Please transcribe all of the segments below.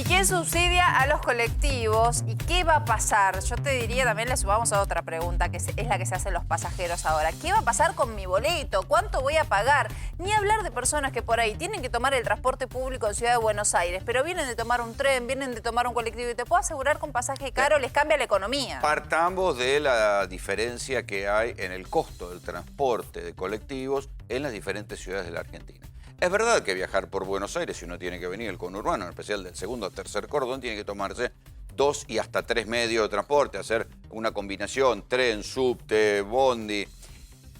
¿Y quién subsidia a los colectivos? ¿Y qué va a pasar? Yo te diría, también le sumamos a otra pregunta, que es la que se hacen los pasajeros ahora. ¿Qué va a pasar con mi boleto? ¿Cuánto voy a pagar? Ni hablar de personas que por ahí tienen que tomar el transporte público en Ciudad de Buenos Aires, pero vienen de tomar un tren, vienen de tomar un colectivo, y te puedo asegurar que un pasaje caro les cambia la economía. Partamos de la diferencia que hay en el costo del transporte de colectivos en las diferentes ciudades de la Argentina. Es verdad que viajar por Buenos Aires, si uno tiene que venir el conurbano, en especial del segundo o tercer cordón, tiene que tomarse 2 y hasta 3 medios de transporte, hacer una combinación, tren, subte, bondi.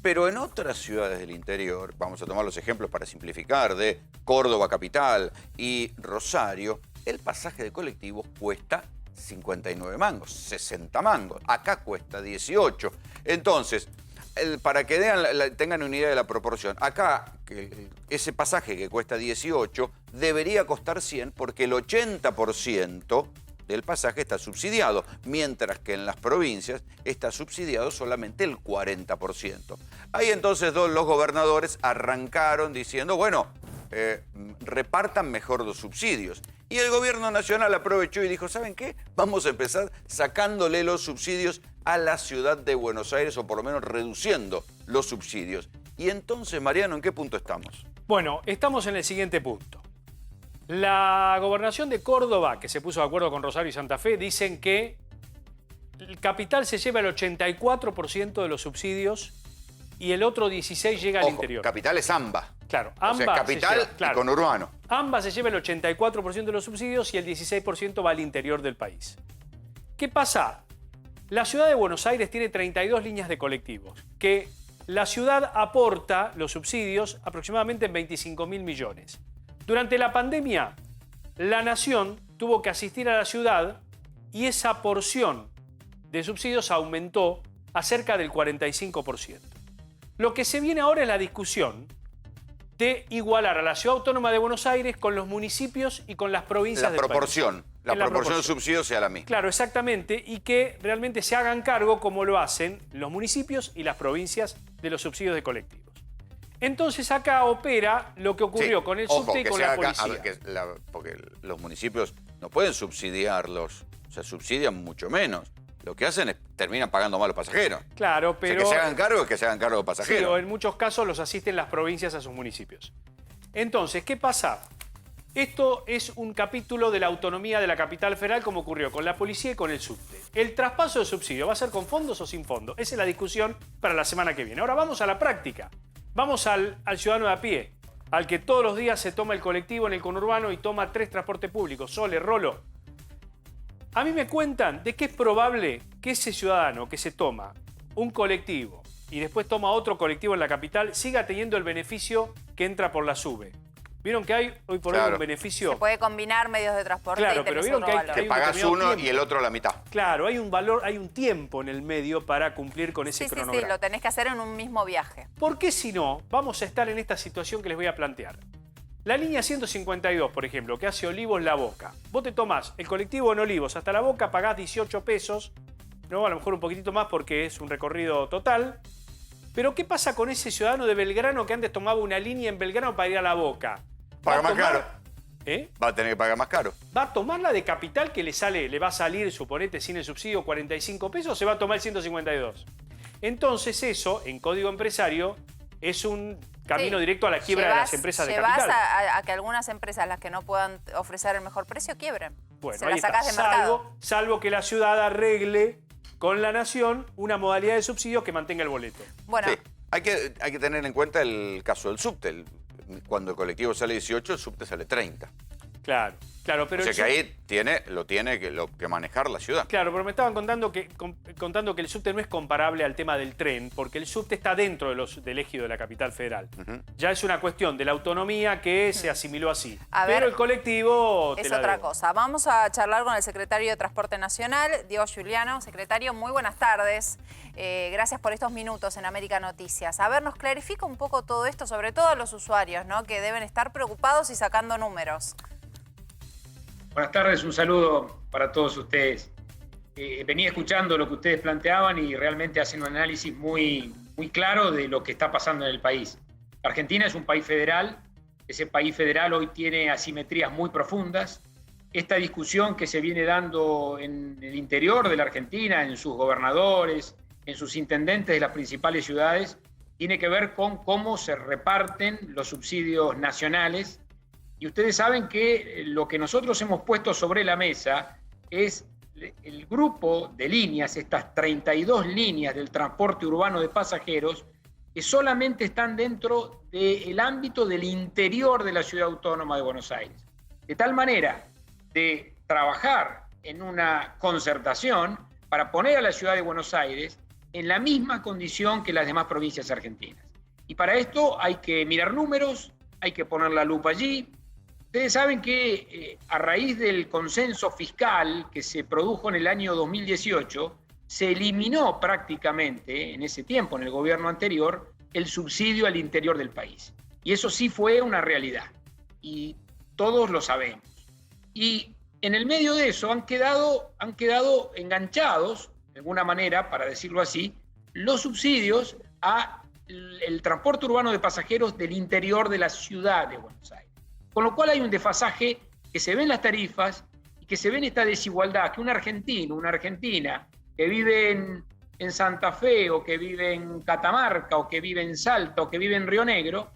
Pero en otras ciudades del interior, vamos a tomar los ejemplos para simplificar, de Córdoba capital y Rosario, el pasaje de colectivos cuesta 59 mangos, 60 mangos. Acá cuesta 18. Entonces, para que tengan una idea de la proporción, acá ese pasaje que cuesta 18 debería costar 100 porque el 80% del pasaje está subsidiado, mientras que en las provincias está subsidiado solamente el 40%. Ahí entonces los gobernadores arrancaron diciendo, bueno, repartan mejor los subsidios. Y el gobierno nacional aprovechó y dijo, ¿saben qué? Vamos a empezar sacándole los subsidios a la ciudad de Buenos Aires, o por lo menos reduciendo los subsidios. Y entonces, Mariano, ¿en qué punto estamos? Bueno, estamos en el siguiente punto. La gobernación de Córdoba, que se puso de acuerdo con Rosario y Santa Fe, dicen que el capital se lleva el 84% de los subsidios y el otro 16% llega al interior. Capital es AMBA. Claro, o sea, capital y conurbano. AMBA se lleva el 84% de los subsidios y el 16% va al interior del país. ¿Qué pasa? La ciudad de Buenos Aires tiene 32 líneas de colectivos, que la ciudad aporta los subsidios aproximadamente en 25.000 millones. Durante la pandemia, la nación tuvo que asistir a la ciudad y esa porción de subsidios aumentó a cerca del 45%. Lo que se viene ahora es la discusión de igualar a la Ciudad Autónoma de Buenos Aires con los municipios y con las provincias del país. La proporción de subsidios sea la misma. Claro, exactamente, y que realmente se hagan cargo, como lo hacen los municipios y las provincias, de los subsidios de colectivos. Entonces acá opera lo que ocurrió con el subte y con la policía. Porque los municipios no pueden subsidiarlos, o sea, subsidian mucho menos. Lo que hacen es terminan pagando más los pasajeros. Claro, pero... O sea, que se hagan cargo es que se hagan cargo de pasajeros. Sí, o en muchos casos los asisten las provincias a sus municipios. Entonces, ¿qué pasa? Esto es un capítulo de la autonomía de la capital federal, como ocurrió con la policía y con el subte. El traspaso de subsidio, ¿va a ser con fondos o sin fondos? Esa es la discusión para la semana que viene. Ahora vamos a la práctica. Vamos al ciudadano de a pie, al que todos los días se toma el colectivo en el conurbano y toma 3 transportes públicos, Sole, Rolo. A mí me cuentan de que es probable que ese ciudadano que se toma un colectivo y después toma otro colectivo en la capital siga teniendo el beneficio que entra por la SUBE. ¿Vieron que hay hoy por hoy un beneficio? Se puede combinar medios de transporte. Claro, y pero tenés vieron que otro valor. Te pagás uno y el otro la mitad. Claro, hay un valor, hay un tiempo en el medio para cumplir con ese cronograma. Sí, lo tenés que hacer en un mismo viaje. ¿Por qué si no vamos a estar en esta situación que les voy a plantear? La línea 152, por ejemplo, que hace Olivos-La Boca. Vos te tomás el colectivo en Olivos hasta La Boca, pagás 18 pesos, ¿no? A lo mejor un poquitito más porque es un recorrido total. Pero ¿qué pasa con ese ciudadano de Belgrano que antes tomaba una línea en Belgrano para ir a La Boca? Paga más caro. ¿Eh? Va a tener que pagar más caro. ¿Va a tomar la de capital que le va a salir, suponete, sin el subsidio, 45 pesos, o se va a tomar el 152? Entonces eso, en código empresario, es un camino directo a la quiebra de las empresas de capital. Llevas a que algunas empresas, las que no puedan ofrecer el mejor precio, quiebren. Bueno, se las sacás de mercado. Salvo que la ciudad arregle con la nación una modalidad de subsidio que mantenga el boleto. Bueno. Sí, hay que tener en cuenta el caso del subte. Cuando el colectivo sale 18, el subte sale 30. Claro, pero... O sea que ahí lo tiene que manejar la ciudad. Claro, pero me estaban contando que el subte no es comparable al tema del tren, porque el subte está dentro del ejido de la capital federal. Ya es una cuestión de la autonomía que se asimiló así. Pero el colectivo es otra cosa. Vamos a charlar con el secretario de Transporte Nacional, Diego Giuliano. Secretario, muy buenas tardes. Gracias por estos minutos en América Noticias. A ver, nos clarifica un poco todo esto, sobre todo a los usuarios, ¿no? Que deben estar preocupados y sacando números. Buenas tardes, un saludo para todos ustedes. Venía escuchando lo que ustedes planteaban y realmente hacen un análisis muy claro de lo que está pasando en el país. Argentina es un país federal, ese país federal hoy tiene asimetrías muy profundas, esta discusión que se viene dando en el interior de la Argentina, en sus gobernadores, en sus intendentes de las principales ciudades, tiene que ver con cómo se reparten los subsidios nacionales. Y ustedes saben que lo que nosotros hemos puesto sobre la mesa es el grupo de líneas, estas 32 líneas del transporte urbano de pasajeros, que solamente están dentro del ámbito del interior de la Ciudad Autónoma de Buenos Aires. De tal manera de trabajar en una concertación para poner a la Ciudad de Buenos Aires en la misma condición que las demás provincias argentinas. Y para esto hay que mirar números, hay que poner la lupa allí. Ustedes saben que a raíz del consenso fiscal que se produjo en el año 2018, se eliminó prácticamente en ese tiempo, en el gobierno anterior, el subsidio al interior del país. Y eso sí fue una realidad. Y todos lo sabemos. Y en el medio de eso han quedado enganchados, de alguna manera, para decirlo así, los subsidios al transporte urbano de pasajeros del interior de la ciudad de Buenos Aires. Con lo cual hay un desfasaje que se ve en las tarifas y que se ve en esta desigualdad, que un argentino, una argentina que vive en Santa Fe o que vive en Catamarca o que vive en Salta o que vive en Río Negro,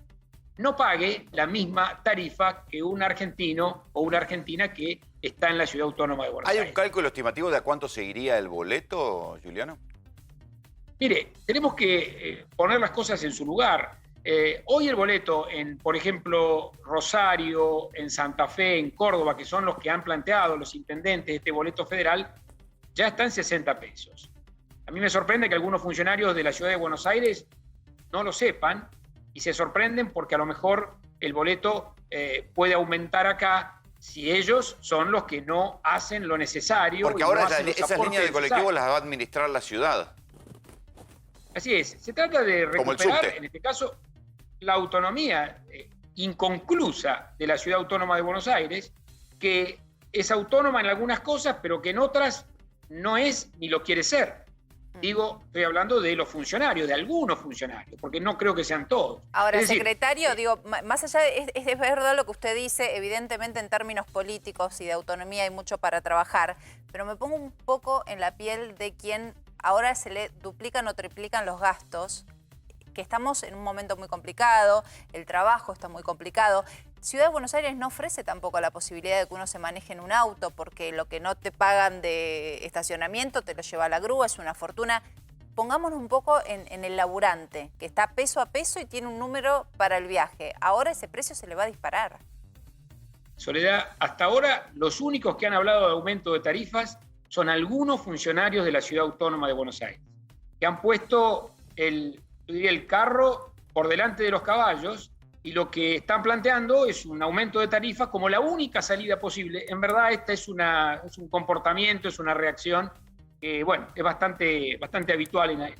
no pague la misma tarifa que un argentino o una argentina que está en la Ciudad Autónoma de Buenos Aires. ¿Hay un cálculo estimativo de a cuánto seguiría el boleto, Juliano? Mire, tenemos que poner las cosas en su lugar. Hoy el boleto en, por ejemplo, Rosario, en Santa Fe, en Córdoba, que son los que han planteado los intendentes de este boleto federal, ya está en 60 pesos. A mí me sorprende que algunos funcionarios de la Ciudad de Buenos Aires no lo sepan y se sorprenden porque a lo mejor el boleto puede aumentar acá si ellos son los que no hacen lo necesario. Porque ahora no esas líneas de colectivo las va a administrar la ciudad. Así es, se trata de recuperar, en este caso, la autonomía inconclusa de la Ciudad Autónoma de Buenos Aires, que es autónoma en algunas cosas, pero que en otras no es ni lo quiere ser. Digo, estoy hablando de los funcionarios, de algunos funcionarios, porque no creo que sean todos. Ahora, es decir, secretario, digo, más allá es verdad lo que usted dice, evidentemente en términos políticos y de autonomía hay mucho para trabajar, pero me pongo un poco en la piel de quien ahora se le duplican o triplican los gastos, que estamos en un momento muy complicado, el trabajo está muy complicado. Ciudad de Buenos Aires no ofrece tampoco la posibilidad de que uno se maneje en un auto, porque lo que no te pagan de estacionamiento te lo lleva a la grúa, es una fortuna. Pongámonos un poco en el laburante, que está peso a peso y tiene un número para el viaje. Ahora ese precio se le va a disparar. Soledad, hasta ahora los únicos que han hablado de aumento de tarifas son algunos funcionarios de la Ciudad Autónoma de Buenos Aires, que han puesto el carro por delante de los caballos y lo que están planteando es un aumento de tarifas como la única salida posible. En verdad, esta es un comportamiento, es una reacción que, bueno, es bastante habitual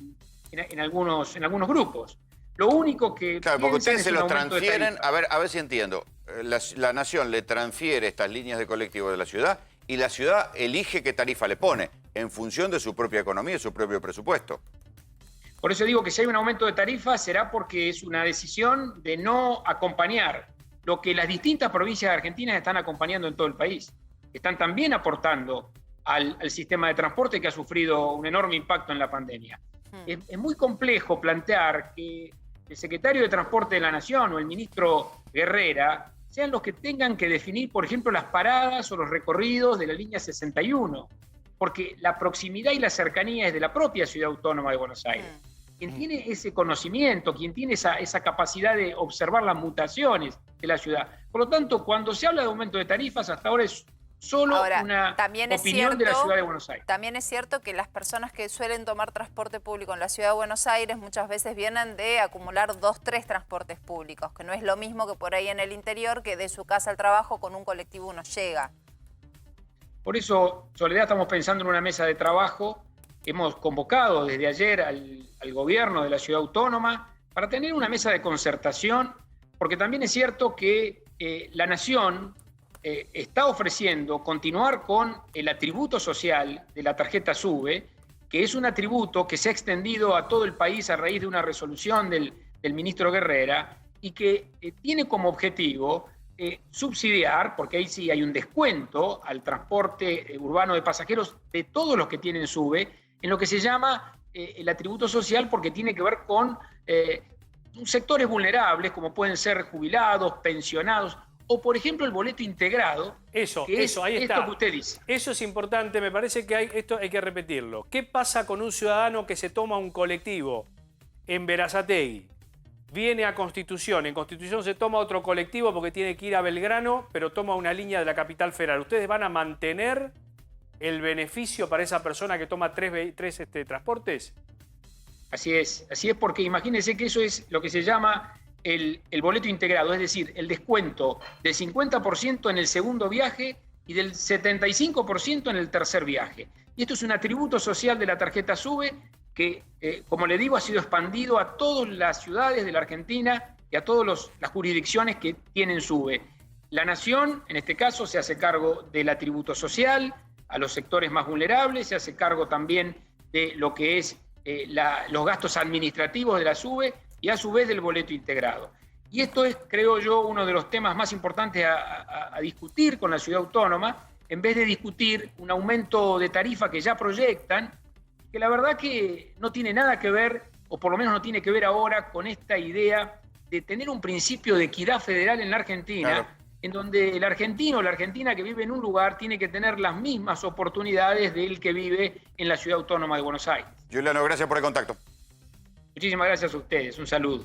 en algunos grupos. Lo único que... Claro, porque ustedes se los los transfieren, a ver si entiendo. La Nación le transfiere estas líneas de colectivo de la ciudad y la ciudad elige qué tarifa le pone en función de su propia economía y su propio presupuesto. Por eso digo que si hay un aumento de tarifas será porque es una decisión de no acompañar lo que las distintas provincias de Argentina están acompañando en todo el país. Están también aportando al sistema de transporte que ha sufrido un enorme impacto en la pandemia. Es muy complejo plantear que el secretario de Transporte de la Nación o el ministro Guerrera sean los que tengan que definir, por ejemplo, las paradas o los recorridos de la línea 61, porque la proximidad y la cercanía es de la propia Ciudad Autónoma de Buenos Aires. Quien tiene ese conocimiento, quien tiene esa capacidad de observar las mutaciones de la ciudad. Por lo tanto, cuando se habla de aumento de tarifas, hasta ahora es solo una opinión de la Ciudad de Buenos Aires. También es cierto que las personas que suelen tomar transporte público en la Ciudad de Buenos Aires muchas veces vienen de acumular 2, 3 transportes públicos, que no es lo mismo que por ahí en el interior, que de su casa al trabajo con un colectivo uno llega. Por eso, Soledad, estamos pensando en una mesa de trabajo. Hemos convocado desde ayer al gobierno de la Ciudad Autónoma para tener una mesa de concertación, porque también es cierto que la Nación está ofreciendo continuar con el atributo social de la tarjeta SUBE, que es un atributo que se ha extendido a todo el país a raíz de una resolución del ministro Guerrera y que tiene como objetivo subsidiar, porque ahí sí hay un descuento al transporte urbano de pasajeros de todos los que tienen SUBE, en lo que se llama el atributo social, porque tiene que ver con sectores vulnerables, como pueden ser jubilados, pensionados, o por ejemplo el boleto integrado. Eso, ahí está. Esto que usted dice. Eso es importante, me parece que esto hay que repetirlo. ¿Qué pasa con un ciudadano que se toma un colectivo en Berazategui? Viene a Constitución, en Constitución se toma otro colectivo porque tiene que ir a Belgrano, pero toma una línea de la capital federal. ¿Ustedes van a mantener el beneficio para esa persona que toma tres transportes? Así es, porque imagínense que eso es lo que se llama el boleto integrado, es decir, el descuento del 50% en el segundo viaje y del 75% en el tercer viaje. Y esto es un atributo social de la tarjeta SUBE que, como le digo, ha sido expandido a todas las ciudades de la Argentina y a todas las jurisdicciones que tienen SUBE. La Nación, en este caso, se hace cargo del atributo social, a los sectores más vulnerables, se hace cargo también de lo que es los gastos administrativos de la SUBE y a su vez del boleto integrado. Y esto es, creo yo, uno de los temas más importantes a discutir con la ciudad autónoma, en vez de discutir un aumento de tarifa que ya proyectan, que la verdad que no tiene nada que ver, o por lo menos no tiene que ver ahora con esta idea de tener un principio de equidad federal en la Argentina, claro, en donde el argentino o la argentina que vive en un lugar tiene que tener las mismas oportunidades del que vive en la ciudad autónoma de Buenos Aires. Giuliano, gracias por el contacto. Muchísimas gracias a ustedes. Un saludo.